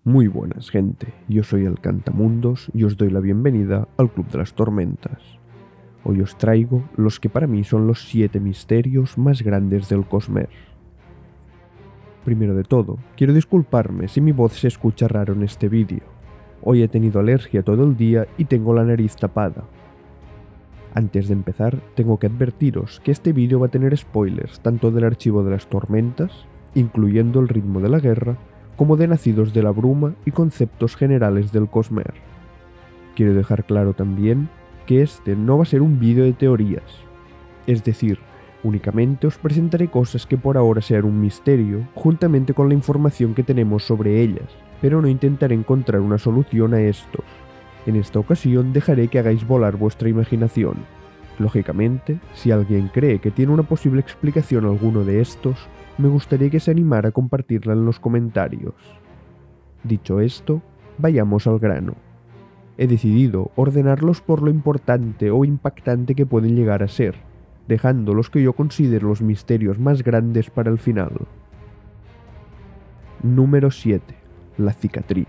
Muy buenas, gente, yo soy el Cantamundos y os doy la bienvenida al Club de las Tormentas. Hoy os traigo los que para mí son los 7 misterios más grandes del Cosmere. Primero de todo, quiero disculparme si mi voz se escucha raro en este vídeo. Hoy he tenido alergia todo el día y tengo la nariz tapada. Antes de empezar, tengo que advertiros que este vídeo va a tener spoilers tanto del Archivo de las Tormentas, incluyendo el ritmo de la guerra, como de Nacidos de la Bruma y conceptos generales del Cosmere. Quiero dejar claro también que este no va a ser un vídeo de teorías, es decir, únicamente os presentaré cosas que por ahora sean un misterio, juntamente con la información que tenemos sobre ellas, pero no intentaré encontrar una solución a estos. En esta ocasión dejaré que hagáis volar vuestra imaginación. Lógicamente, si alguien cree que tiene una posible explicación a alguno de estos, me gustaría que se animara a compartirla en los comentarios. Dicho esto, vayamos al grano. He decidido ordenarlos por lo importante o impactante que pueden llegar a ser, dejando los que yo considero los misterios más grandes para el final. Número 7. La cicatriz.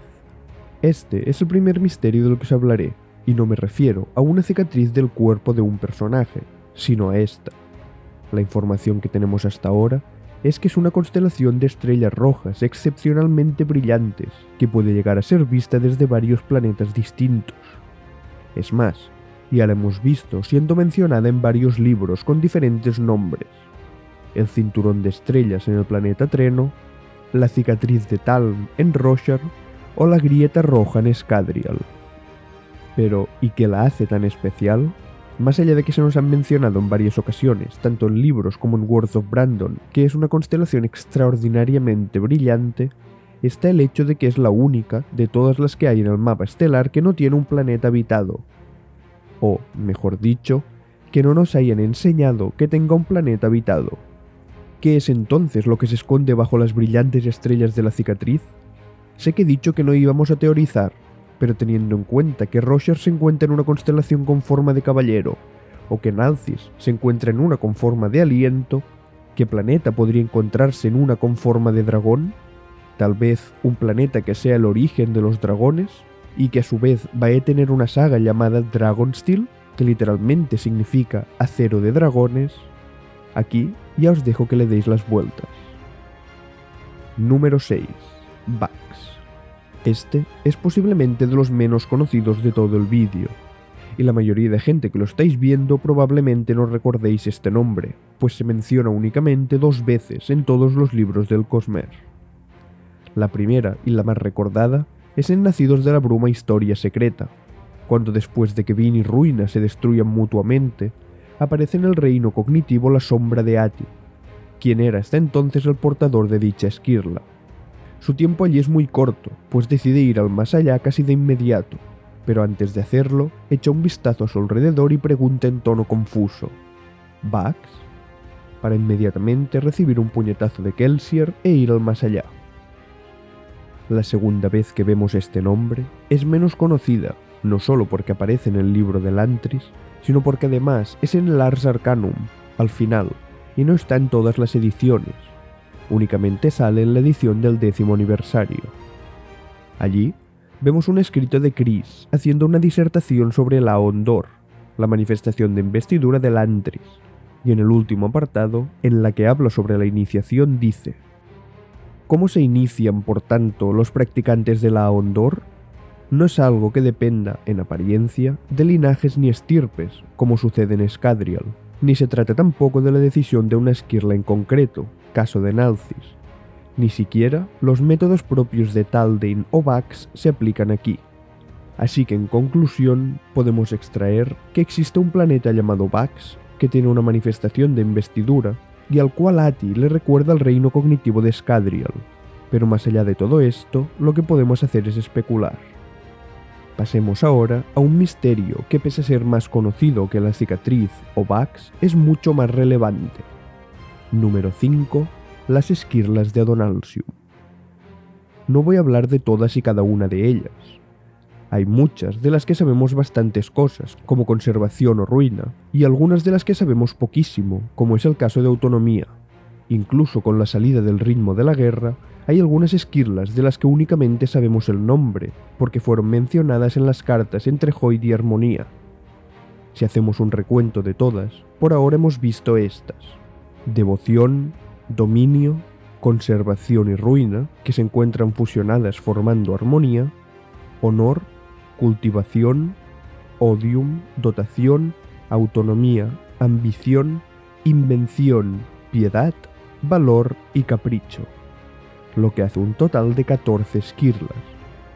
Este es el primer misterio del que os hablaré, y no me refiero a una cicatriz del cuerpo de un personaje, sino a esta. La información que tenemos hasta ahora es que es una constelación de estrellas rojas excepcionalmente brillantes que puede llegar a ser vista desde varios planetas distintos. Es más, ya la hemos visto siendo mencionada en varios libros con diferentes nombres: el cinturón de estrellas en el planeta Treno, la cicatriz de Talm en Roshar o la grieta roja en Scadrial. Pero, ¿y qué la hace tan especial? Más allá de que se nos han mencionado en varias ocasiones, tanto en libros como en Words of Brandon, que es una constelación extraordinariamente brillante, está el hecho de que es la única de todas las que hay en el mapa estelar que no tiene un planeta habitado. O, mejor dicho, que no nos hayan enseñado que tenga un planeta habitado. ¿Qué es entonces lo que se esconde bajo las brillantes estrellas de la cicatriz? Sé que he dicho que no íbamos a teorizar, pero teniendo en cuenta que Roshar se encuentra en una constelación con forma de caballero, o que Nalthis se encuentra en una con forma de aliento, ¿qué planeta podría encontrarse en una con forma de dragón? Tal vez un planeta que sea el origen de los dragones, y que a su vez va a tener una saga llamada Dragonsteel, que literalmente significa acero de dragones. Aquí ya os dejo que le deis las vueltas. Número 6. Vax. Este es posiblemente de los menos conocidos de todo el vídeo, y la mayoría de gente que lo estáis viendo probablemente no recordéis este nombre, pues se menciona únicamente 2 veces en todos los libros del Cosmere. La primera y la más recordada es en Nacidos de la Bruma Historia Secreta, cuando después de que Vin y Ruina se destruyan mutuamente, aparece en el reino cognitivo la sombra de Ati, quien era hasta entonces el portador de dicha esquirla. Su tiempo allí es muy corto, pues decide ir al más allá casi de inmediato, pero antes de hacerlo, echa un vistazo a su alrededor y pregunta en tono confuso: ¿Vax? Para inmediatamente recibir un puñetazo de Kelsier e ir al más allá. La segunda vez que vemos este nombre es menos conocida, no solo porque aparece en el libro de Lantris, sino porque además es en el Ars Arcanum, al final, y no está en todas las ediciones. Únicamente sale en la edición del 10º aniversario. Allí vemos un escrito de Chris haciendo una disertación sobre la Ondor, la manifestación de investidura de Lantris, y en el último apartado, en la que habla sobre la iniciación, dice: ¿cómo se inician, por tanto, los practicantes de la Ondor? No es algo que dependa, en apariencia, de linajes ni estirpes, como sucede en Scadrial, ni se trata tampoco de la decisión de una esquirla en concreto, caso de Nalthis. Ni siquiera los métodos propios de Taldain o Vax se aplican aquí. Así que en conclusión podemos extraer que existe un planeta llamado Vax que tiene una manifestación de investidura y al cual Ati le recuerda el reino cognitivo de Scadrial. Pero más allá de todo esto, lo que podemos hacer es especular. Pasemos ahora a un misterio que, pese a ser más conocido que la cicatriz o Vax, es mucho más relevante. Número 5. Las esquirlas de Adonalsium. No voy a hablar de todas y cada una de ellas. Hay muchas de las que sabemos bastantes cosas, como conservación o ruina, y algunas de las que sabemos poquísimo, como es el caso de autonomía. Incluso con la salida del ritmo de la guerra, hay algunas esquirlas de las que únicamente sabemos el nombre, porque fueron mencionadas en las cartas entre Hoyt y Armonía. Si hacemos un recuento de todas, por ahora hemos visto estas: devoción, dominio, conservación y ruina, que se encuentran fusionadas formando armonía, honor, cultivación, odium, dotación, autonomía, ambición, invención, piedad, valor y capricho, lo que hace un total de 14 esquirlas,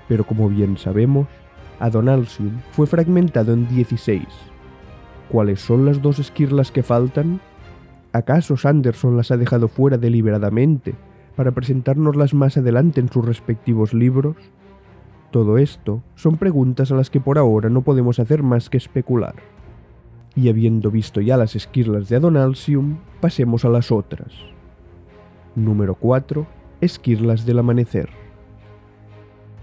pero como bien sabemos, Adonalsium fue fragmentado en 16. ¿Cuáles son las 2 esquirlas que faltan? ¿Acaso Sanderson las ha dejado fuera deliberadamente para presentárnoslas más adelante en sus respectivos libros? Todo esto son preguntas a las que por ahora no podemos hacer más que especular. Y habiendo visto ya las esquirlas de Adonalsium, pasemos a las otras. Número 4. Esquirlas del amanecer.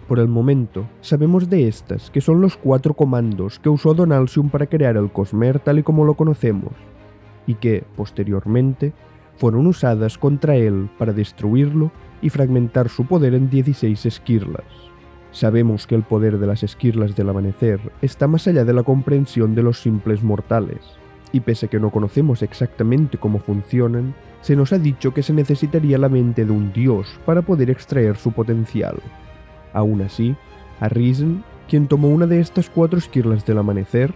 Por el momento, sabemos de estas que son los 4 comandos que usó Adonalsium para crear el Cosmere tal y como lo conocemos, y que, posteriormente, fueron usadas contra él para destruirlo y fragmentar su poder en 16 esquirlas. Sabemos que el poder de las esquirlas del amanecer está más allá de la comprensión de los simples mortales, y pese a que no conocemos exactamente cómo funcionan, se nos ha dicho que se necesitaría la mente de un dios para poder extraer su potencial. Aún así, Arisen, quien tomó una de estas 4 esquirlas del amanecer,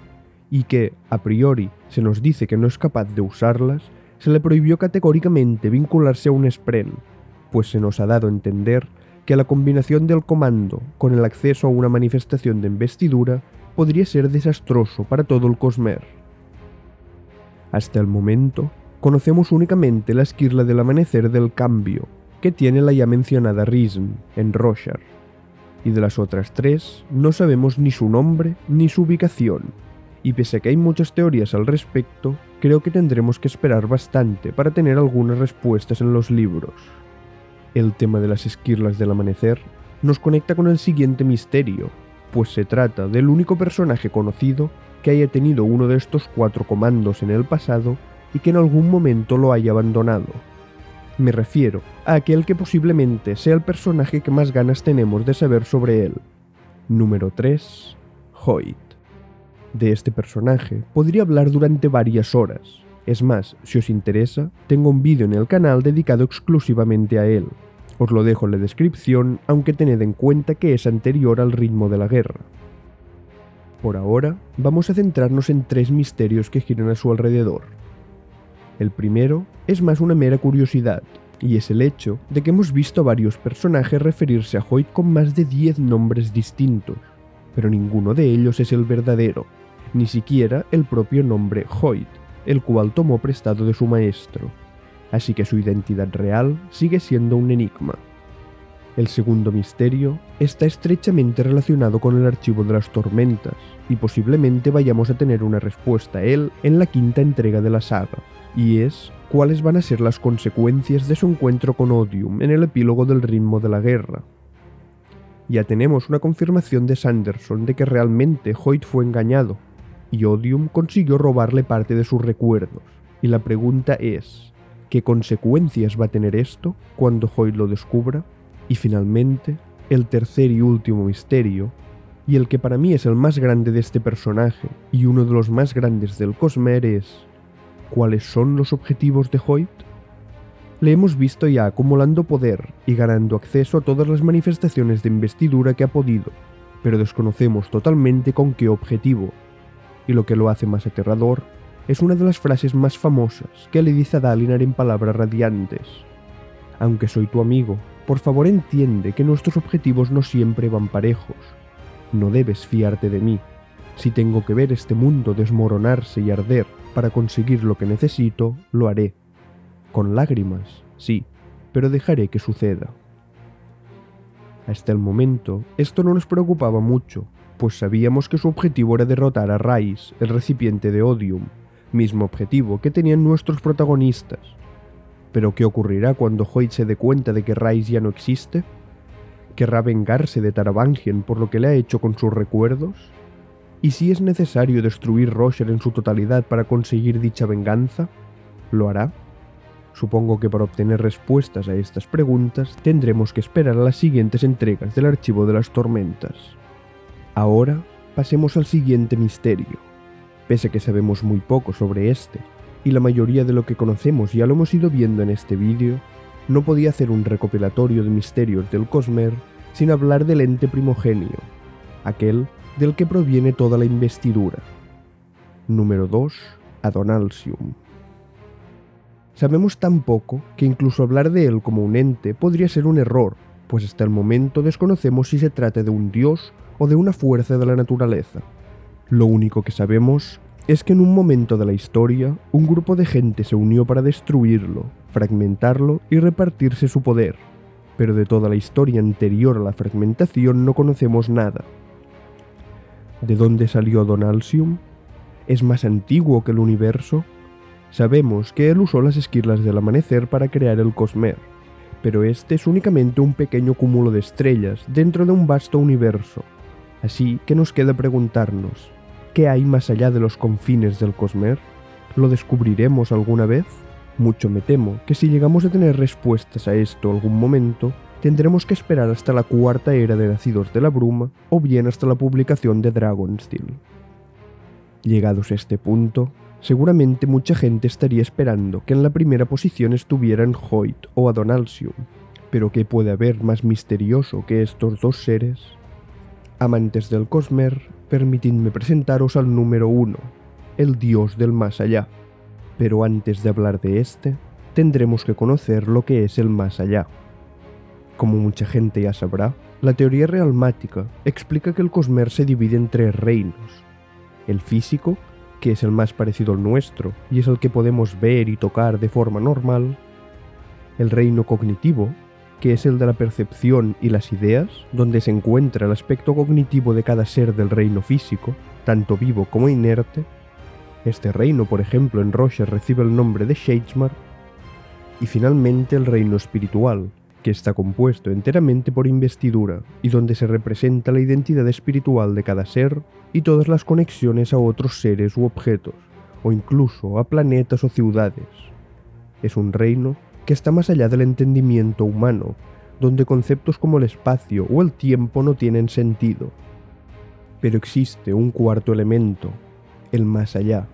y que, a priori, se nos dice que no es capaz de usarlas, se le prohibió categóricamente vincularse a un Spren, pues se nos ha dado a entender que la combinación del comando con el acceso a una manifestación de investidura podría ser desastroso para todo el Cosmere. Hasta el momento, conocemos únicamente la esquirla del amanecer del cambio, que tiene la ya mencionada Risen, en Roshar, y de las otras 3 no sabemos ni su nombre ni su ubicación, y pese a que hay muchas teorías al respecto, creo que tendremos que esperar bastante para tener algunas respuestas en los libros. El tema de las esquirlas del amanecer nos conecta con el siguiente misterio, pues se trata del único personaje conocido que haya tenido uno de estos 4 comandos en el pasado y que en algún momento lo haya abandonado. Me refiero a aquel que posiblemente sea el personaje que más ganas tenemos de saber sobre él. Número 3. Hoyt. De este personaje podría hablar durante varias horas. Es más, si os interesa, tengo un vídeo en el canal dedicado exclusivamente a él. Os lo dejo en la descripción, aunque tened en cuenta que es anterior al ritmo de la guerra. Por ahora, vamos a centrarnos en 3 misterios que giran a su alrededor. El primero es más una mera curiosidad, y es el hecho de que hemos visto a varios personajes referirse a Hoyt con más de 10 nombres distintos, pero ninguno de ellos es el verdadero, ni siquiera el propio nombre Hoyt, el cual tomó prestado de su maestro, así que su identidad real sigue siendo un enigma. El segundo misterio está estrechamente relacionado con el Archivo de las Tormentas, y posiblemente vayamos a tener una respuesta a él en la 5ª entrega de la saga, y es cuáles van a ser las consecuencias de su encuentro con Odium en el epílogo del ritmo de la guerra. Ya tenemos una confirmación de Sanderson de que realmente Hoyt fue engañado, y Odium consiguió robarle parte de sus recuerdos, y la pregunta es, ¿qué consecuencias va a tener esto cuando Hoyt lo descubra? Y finalmente, el tercer y último misterio, y el que para mí es el más grande de este personaje, y uno de los más grandes del Cosmere es, ¿cuáles son los objetivos de Hoyt? Le hemos visto ya acumulando poder y ganando acceso a todas las manifestaciones de investidura que ha podido, pero desconocemos totalmente con qué objetivo. Y lo que lo hace más aterrador es una de las frases más famosas que le dice a Dalinar en palabras radiantes. Aunque soy tu amigo, por favor entiende que nuestros objetivos no siempre van parejos. No debes fiarte de mí. Si tengo que ver este mundo desmoronarse y arder para conseguir lo que necesito, lo haré. Con lágrimas, sí, pero dejaré que suceda. Hasta el momento, esto no nos preocupaba mucho, pues sabíamos que su objetivo era derrotar a Rais, el recipiente de Odium, mismo objetivo que tenían nuestros protagonistas. ¿Pero qué ocurrirá cuando Hoyt se dé cuenta de que Rais ya no existe? ¿Querrá vengarse de Taravangian por lo que le ha hecho con sus recuerdos? ¿Y si es necesario destruir Roshar en su totalidad para conseguir dicha venganza? ¿Lo hará? Supongo que para obtener respuestas a estas preguntas tendremos que esperar a las siguientes entregas del Archivo de las Tormentas. Ahora pasemos al siguiente misterio. Pese a que sabemos muy poco sobre este, y la mayoría de lo que conocemos ya lo hemos ido viendo en este vídeo, no podía hacer un recopilatorio de misterios del Cosmere sin hablar del ente primogenio, aquel del que proviene toda la investidura. Número 2. Adonalsium. Sabemos tan poco que incluso hablar de él como un ente podría ser un error, pues hasta el momento desconocemos si se trata de un dios o de una fuerza de la naturaleza. Lo único que sabemos es que en un momento de la historia, un grupo de gente se unió para destruirlo, fragmentarlo y repartirse su poder, pero de toda la historia anterior a la fragmentación no conocemos nada. ¿De dónde salió Adonalsium? ¿Es más antiguo que el universo? Sabemos que él usó las esquirlas del amanecer para crear el Cosmere, pero este es únicamente un pequeño cúmulo de estrellas dentro de un vasto universo, así que nos queda preguntarnos, ¿qué hay más allá de los confines del Cosmere? ¿Lo descubriremos alguna vez? Mucho me temo que si llegamos a tener respuestas a esto algún momento, tendremos que esperar hasta la cuarta era de Nacidos de la Bruma o bien hasta la publicación de Dragonsteel. Llegados a este punto, seguramente mucha gente estaría esperando que en la primera posición estuvieran Hoyt o Adonalsium, pero ¿qué puede haber más misterioso que estos dos seres? Amantes del Cosmere, permitidme presentaros al número 1, el dios del más allá. Pero antes de hablar de este, tendremos que conocer lo que es el más allá. Como mucha gente ya sabrá, la teoría realmática explica que el Cosmere se divide en 3 reinos. El físico, que es el más parecido al nuestro y es el que podemos ver y tocar de forma normal. El reino cognitivo, que es el de la percepción y las ideas, donde se encuentra el aspecto cognitivo de cada ser del reino físico, tanto vivo como inerte. Este reino, por ejemplo, en Roshar recibe el nombre de Shadesmar. Y finalmente el reino espiritual, que está compuesto enteramente por investidura y donde se representa la identidad espiritual de cada ser y todas las conexiones a otros seres u objetos, o incluso a planetas o ciudades. Es un reino que está más allá del entendimiento humano, donde conceptos como el espacio o el tiempo no tienen sentido. Pero existe un cuarto elemento, el más allá,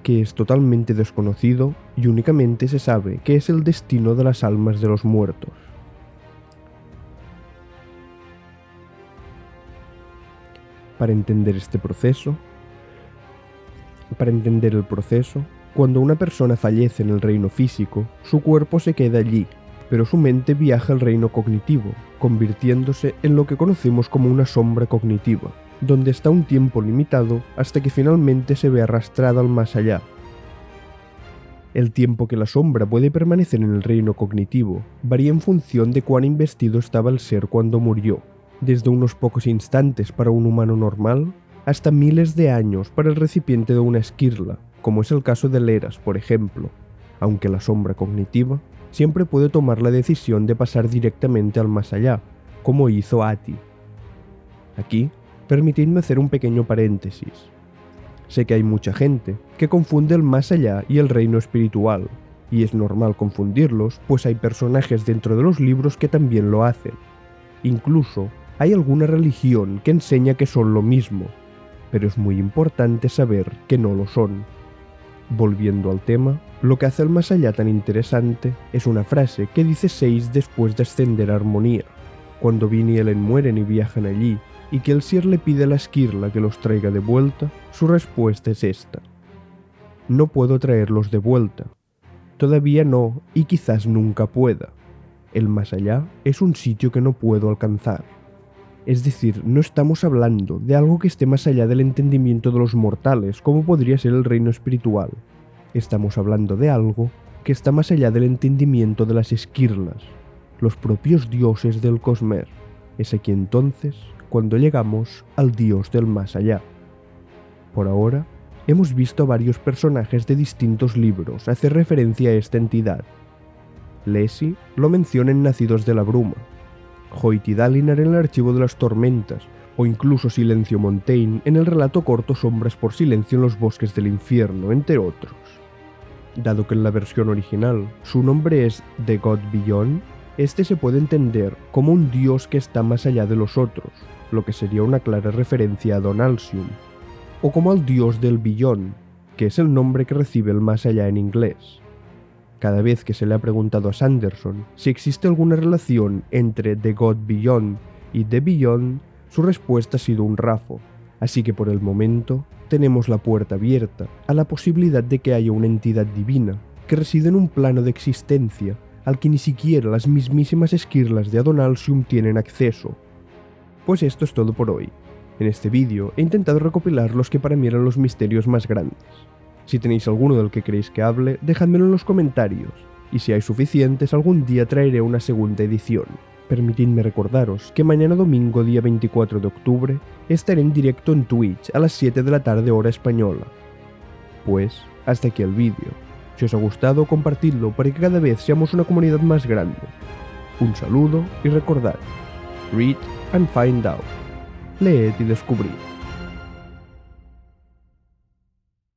que es totalmente desconocido y únicamente se sabe que es el destino de las almas de los muertos. Para entender el proceso, cuando una persona fallece en el reino físico, su cuerpo se queda allí, pero su mente viaja al reino cognitivo, convirtiéndose en lo que conocemos como una sombra cognitiva, donde está un tiempo limitado hasta que finalmente se ve arrastrada al más allá. El tiempo que la sombra puede permanecer en el reino cognitivo varía en función de cuán investido estaba el ser cuando murió, desde unos pocos instantes para un humano normal hasta miles de años para el recipiente de una esquirla, como es el caso de Leras, por ejemplo, aunque la sombra cognitiva siempre puede tomar la decisión de pasar directamente al más allá, como hizo Ati. Aquí, permitidme hacer un pequeño paréntesis. Sé que hay mucha gente que confunde el más allá y el reino espiritual, y es normal confundirlos, pues hay personajes dentro de los libros que también lo hacen. Incluso hay alguna religión que enseña que son lo mismo, pero es muy importante saber que no lo son. Volviendo al tema, lo que hace el más allá tan interesante es una frase que dice Seize después de ascender a Armonía, cuando Vin y Ellen mueren y viajan allí, y que el Seer le pide a la esquirla que los traiga de vuelta. Su respuesta es esta: no puedo traerlos de vuelta. Todavía no, y quizás nunca pueda. El más allá es un sitio que no puedo alcanzar. Es decir, no estamos hablando de algo que esté más allá del entendimiento de los mortales, como podría ser el reino espiritual. Estamos hablando de algo que está más allá del entendimiento de las esquirlas, los propios dioses del Cosmere. Es aquí entonces cuando llegamos al dios del más allá. Por ahora, hemos visto a varios personajes de distintos libros hacer referencia a esta entidad. Lesi lo menciona en Nacidos de la Bruma, Hoyt y Dalinar en el Archivo de las Tormentas, o incluso Silencio Montaigne en el relato corto Sombras por Silencio en los Bosques del Infierno, entre otros. Dado que en la versión original su nombre es The God Beyond, este se puede entender como un dios que está más allá de los otros, lo que sería una clara referencia a Don Alcium, o como al dios del Beyond, que es el nombre que recibe el más allá en inglés. Cada vez que se le ha preguntado a Sanderson si existe alguna relación entre The God Beyond y The Beyond, su respuesta ha sido un rafo, así que por el momento tenemos la puerta abierta a la posibilidad de que haya una entidad divina que reside en un plano de existencia al que ni siquiera las mismísimas esquirlas de Adon Alcium tienen acceso. Pues esto es todo por hoy. En este vídeo he intentado recopilar los que para mí eran los misterios más grandes. Si tenéis alguno del que queréis que hable, dejadmelo en los comentarios, y si hay suficientes algún día traeré una segunda edición. Permitidme recordaros que mañana domingo día 24 de octubre estaré en directo en Twitch a las 7 de la tarde hora española. Pues, hasta aquí el vídeo. Si os ha gustado, compartidlo para que cada vez seamos una comunidad más grande. Un saludo y recordad, read and find out. Leed y descubrid.